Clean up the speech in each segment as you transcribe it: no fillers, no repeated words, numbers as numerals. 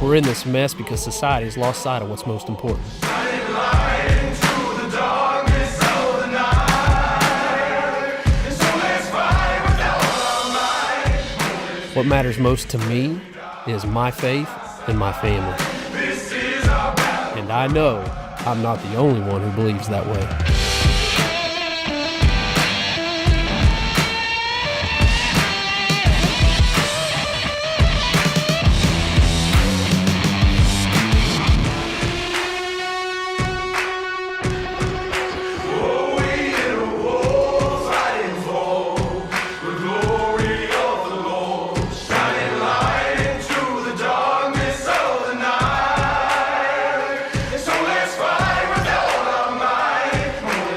We're in this mess because society has lost sight of what's most important. What matters most to me is my faith and my family. And I know I'm not the only one who believes that way.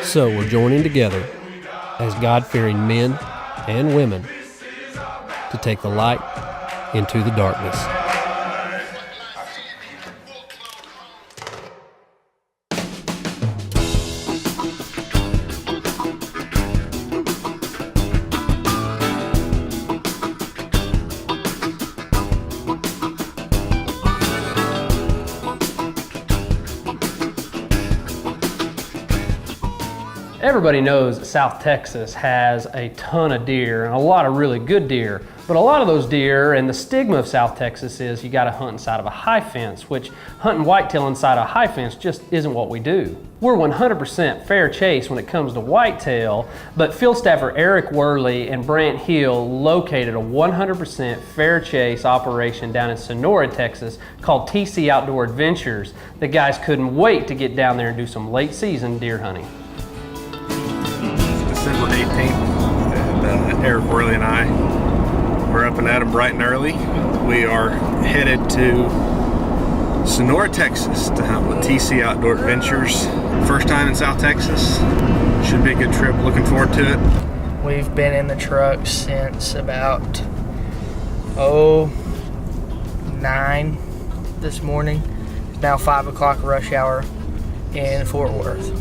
So we're joining together as God-fearing men and women to take the light into the darkness. Everybody knows that South Texas has a ton of deer and a lot of really good deer, but a lot of those deer, and the stigma of South Texas is you gotta hunt inside of a high fence, which hunting whitetail inside a high fence just isn't what we do. We're 100% fair chase when it comes to whitetail, but field staffer Eric Worley and Brant located a 100% fair chase operation down in Sonora, Texas called TC Outdoor Adventures. The guys couldn't wait to get down there and do some late season deer hunting. December 18th, and Eric Worley and I were up and at 'em bright and early. We are headed to Sonora, Texas to hunt with TC Outdoor Adventures. First time in South Texas. Should be a good trip. Looking forward to it. We've been in the truck since about 9 this morning. It's now 5 o'clock rush hour in Fort Worth.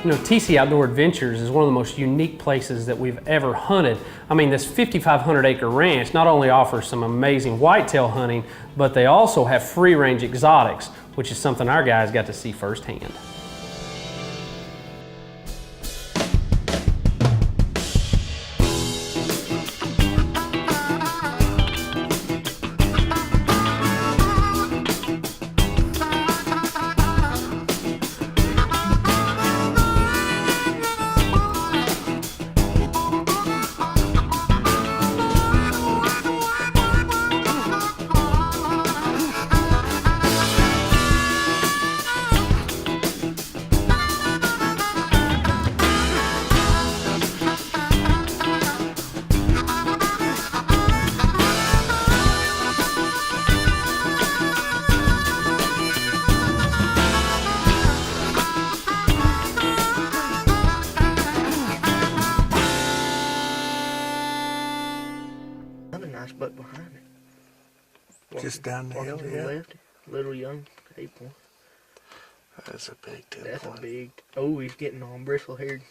You know, TC Outdoor Adventures is one of the most unique places that we've ever hunted. I mean, this 5,500 acre ranch not only offers some amazing whitetail hunting, but they also have free range exotics, which is something our guys got to see firsthand. Nice buck behind it. Just down the hill, to the left. Little young 8-point. That's a big 10 That's point. a big. Oh, he's getting on bristle haired.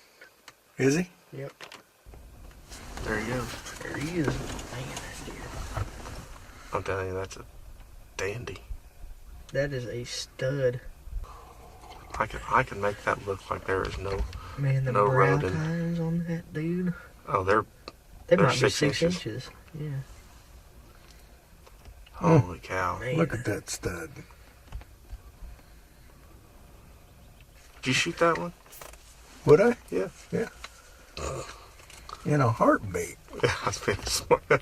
Is he? Yep. There he goes. There he is. Man, that's deer. I'm telling you, that's a dandy. That is a stud. I can make that look like there is no Man, the no brow road in. tines on that dude. Oh, they're Might be 6 inches. Yeah. Holy cow. Man. Look at that stud. Did you shoot that one? Would I? Yeah. Yeah. In a heartbeat. Yeah, I was being smart. That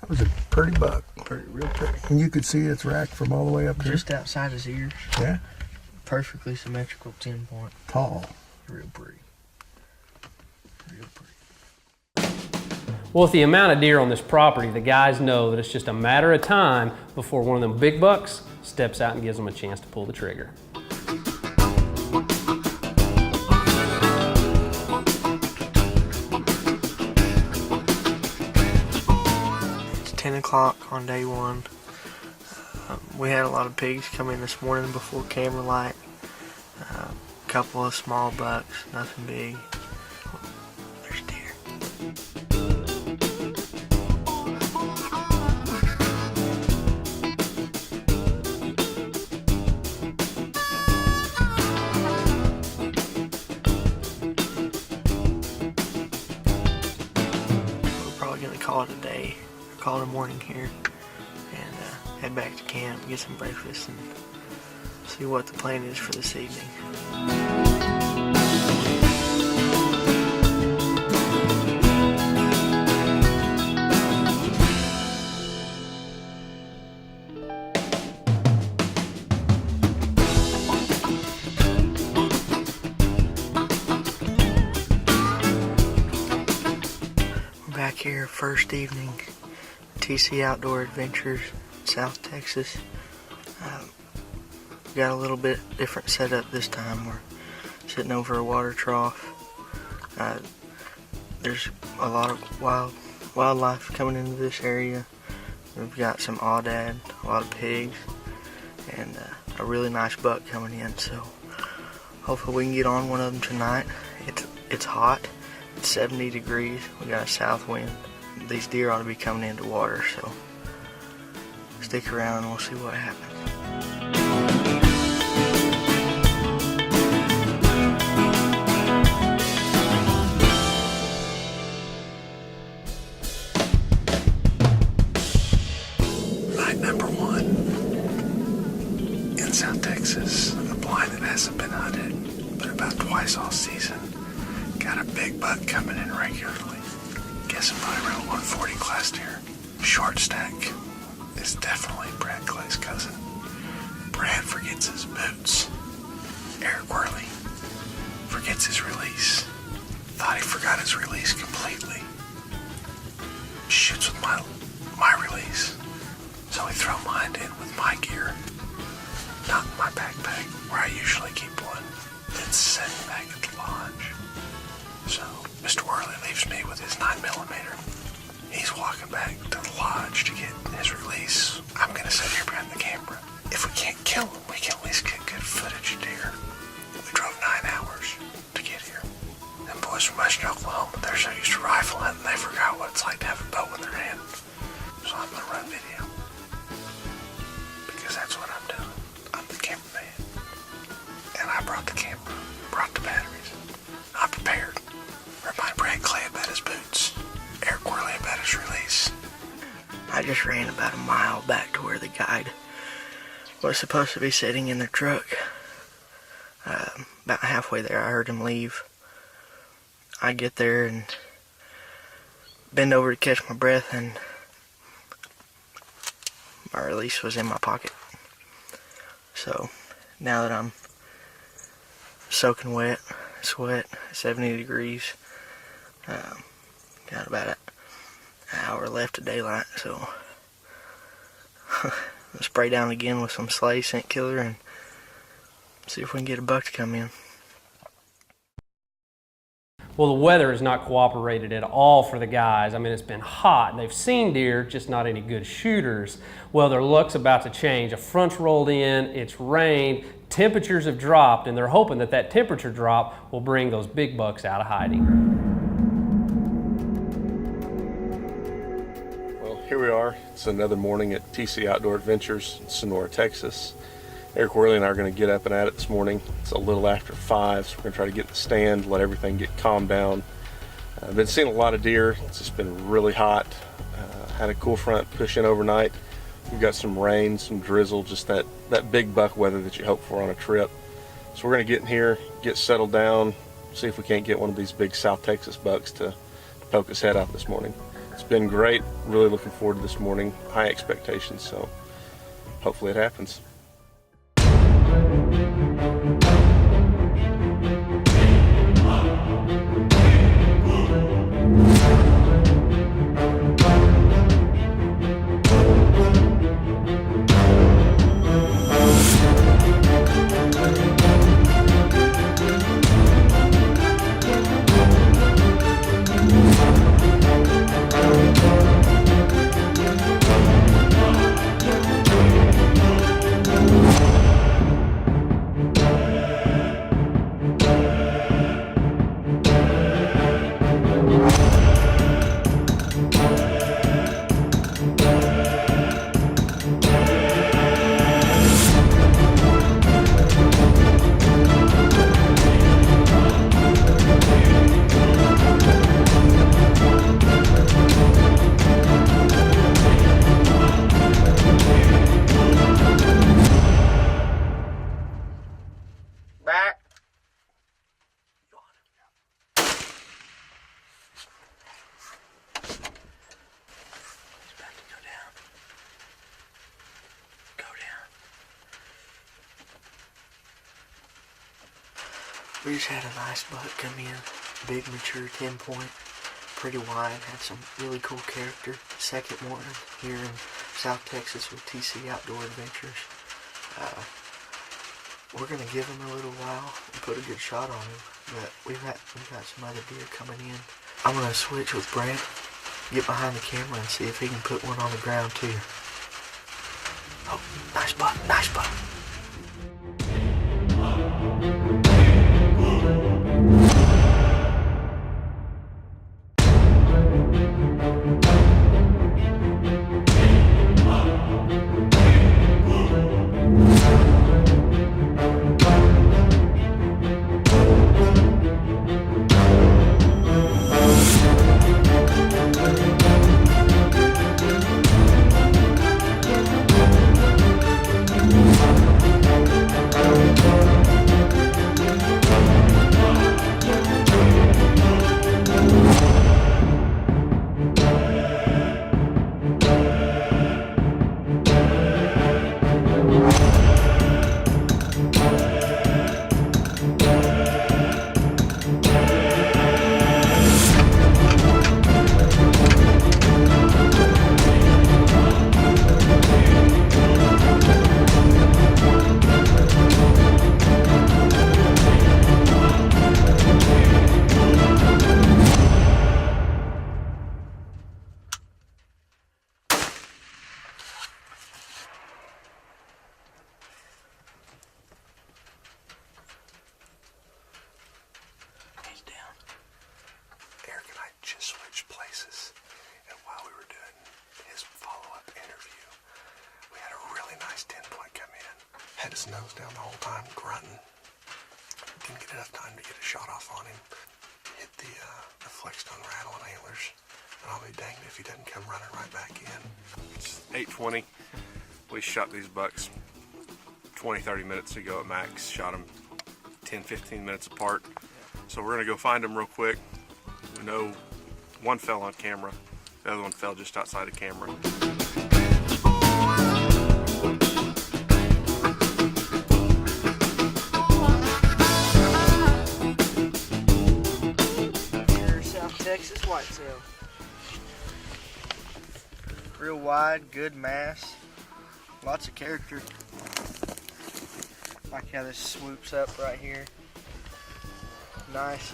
was a pretty buck. Real pretty. And you could see its rack from all the way up there. Just outside his ears. Yeah. Perfectly symmetrical 10-point. Tall. Real pretty. Real pretty. Well, with the amount of deer on this property, the guys know that it's just a matter of time before one of them big bucks steps out and gives them a chance to pull the trigger. It's 10 o'clock on day one. We had a lot of pigs come in this morning before camera light. A couple of small bucks, nothing big. There's deer. We're probably gonna call it a day, call it a morning here, and head back to camp, get some breakfast, and see what the plan is for this evening. We're back here, first evening, TC Outdoor Adventures, South Texas. We got a little bit different setup this time. We're sitting over a water trough. There's a lot of wildlife coming into this area. We've got some aoudad, a lot of pigs, and a really nice buck coming in. So hopefully we can get on one of them tonight. It's hot. It's 70 degrees. We got a south wind. These deer ought to be coming into water, so stick around and we'll see what happens. Night number one in South Texas, a blind that hasn't been hunted but about twice all season. Got a big buck coming in regularly. Guessing probably around 140 class deer. Short stack. It's definitely Brant Clay's cousin. Brant forgets his boots. Worley forgets his release. Thought he forgot his release completely. Shoots with my release. So we throw mine in with my gear. Not in my backpack, where I usually keep one. Then send back at the lodge. So Mr. Worley leaves me with his 9mm. He's walking back to the lodge to get his release. I'm gonna sit here behind the camera. If we can't kill him, we can at least get good footage of deer. We drove 9 hours to get here. Them boys from Western Oklahoma, they're so used to rifle hunting, they forgot what it's like to have a bow in their hand. So I'm gonna run video. Because that's what I'm doing. I'm the cameraman. And I brought the camera, brought the batteries. I'm prepared. Remind Brant Clay about his boots. Worley about his release. I just ran about a mile back to where the guide was supposed to be sitting in their truck. About halfway there, I heard him leave. I get there and bend over to catch my breath, and my release was in my pocket. So now that I'm soaking wet, sweat, 70 degrees, got about an hour left of daylight, so I'll spray down again with some Slay scent killer and see if we can get a buck to come in. Well, the weather has not cooperated at all for the guys. I mean, it's been hot. They've seen deer, just not any good shooters. Well, their luck's about to change. A front's rolled in, it's rained, temperatures have dropped, and they're hoping that that temperature drop will bring those big bucks out of hiding. Well, here we are. It's another morning at TC Outdoor Adventures in Sonora, Texas. Worley and I are going to get up and at it this morning. It's a little after 5, so we're going to try to get the stand, let everything get calmed down. I've been seeing a lot of deer. It's just been really hot. Had a cool front push in overnight. We've got some rain, some drizzle, just that big buck weather that you hope for on a trip. So we're going to get in here, get settled down, see if we can't get one of these big South Texas bucks to poke his head out this morning. It's been great. Really looking forward to this morning. High expectations, so hopefully it happens. back. He's about to go down. Go down. We just had a nice buck come in. Big, mature 10 point. Pretty wide. Had some really cool character. Second one here in South Texas with TC Outdoor Adventures. We're gonna give him a little while and put a good shot on him, but we've got some other deer coming in. I'm gonna switch with Brant, get behind the camera and see if he can put one on the ground too. Oh, nice buck, nice buck. Had his nose down the whole time, grunting. Didn't get enough time to get a shot off on him. Hit the flexed on rattle and antlers. And I'll be danged if he doesn't come running right back in. It's 8:20. We shot these bucks 20-30 minutes ago at max. Shot them 10-15 minutes apart. So we're gonna go find them real quick. We know one fell on camera. The other one fell just outside of camera. South Texas whitetail. Real wide, good mass, lots of character. Like how this swoops up right here. Nice.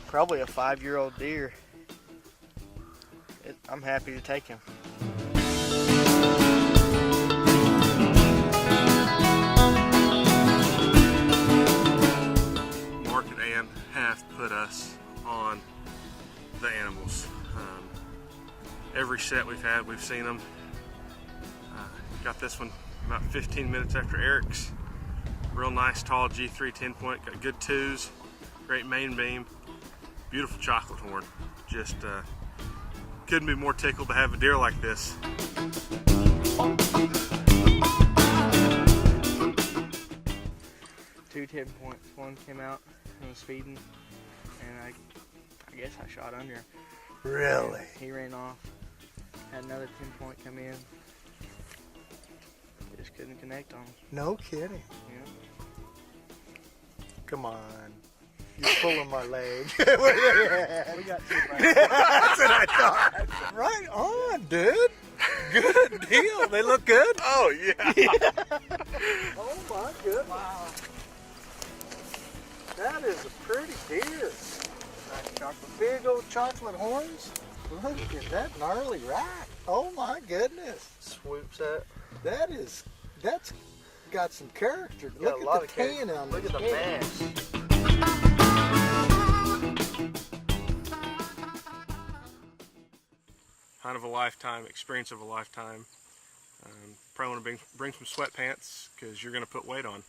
Probably a 5-year-old deer. I'm happy to take him. Mark and Ann have put us on the animals. Every set we've had, we've seen them. Got this one about 15 minutes after Eric's. Real nice tall G3 10 point, got good twos, great main beam, beautiful chocolate horn. Just couldn't be more tickled to have a deer like this. Two 10 points. One came out and was feeding, and I guess I shot under him. Really? He ran off. Had another 10 point come in. Just couldn't connect on him. No kidding. Yeah. Come on. You're pulling my leg. We got two right. That's what I thought. Right on, dude. Good deal. They look good? Oh yeah! Oh my goodness. Wow. That is a pretty deer. Nice chocolate. Big old chocolate horns. Look at that gnarly rack. Oh my goodness. Swoops up. That's got some character. Got Look a lot at the of character. tan on Look the at the skin. mass. Kind of a lifetime, experience of a lifetime. Probably want to bring some sweatpants because you're going to put weight on.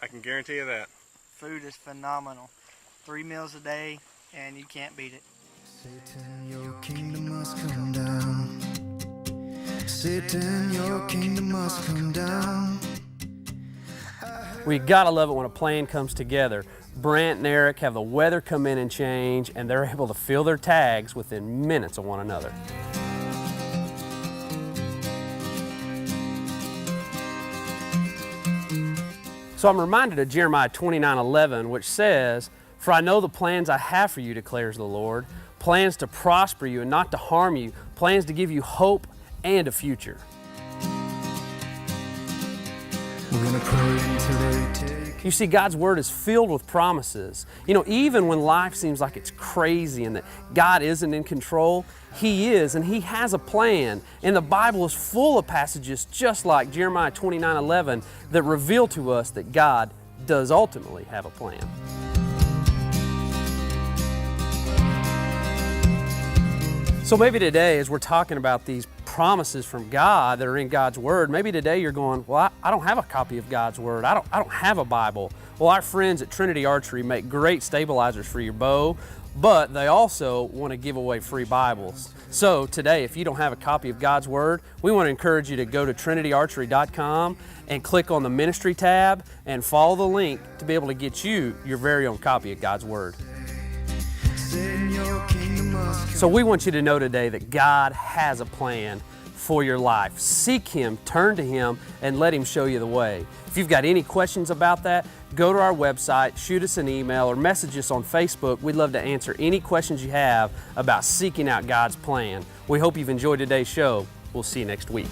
I can guarantee you that. Food is phenomenal. 3 meals a day, and you can't beat it. Satan, your kingdom must come down. Satan, your kingdom must come down. Well, you gotta love it when a plan comes together. Brant and Eric have the weather come in and change, and they're able to fill their tags within minutes of one another. So I'm reminded of Jeremiah 29:11, which says, "For I know the plans I have for you, declares the Lord, plans to prosper you and not to harm you, plans to give you hope and a future." We're gonna pray until they take. You see, God's Word is filled with promises. You know, even when life seems like it's crazy and that God isn't in control, He is, and He has a plan. And the Bible is full of passages just like Jeremiah 29:11 that reveal to us that God does ultimately have a plan. So maybe today, as we're talking about these promises from God that are in God's Word, maybe today you're going, well, I don't have a copy of God's Word. I don't have a Bible. Well, our friends at Trinity Archery make great stabilizers for your bow, but they also want to give away free Bibles. So today, if you don't have a copy of God's Word, we want to encourage you to go to trinityarchery.com and click on the Ministry tab and follow the link to be able to get you your very own copy of God's Word. Then your kingdom must come. So we want you to know today that God has a plan for your life. Seek Him, turn to Him, and let Him show you the way. If you've got any questions about that, go to our website, shoot us an email, or message us on Facebook. We'd love to answer any questions you have about seeking out God's plan. We hope you've enjoyed today's show. We'll see you next week.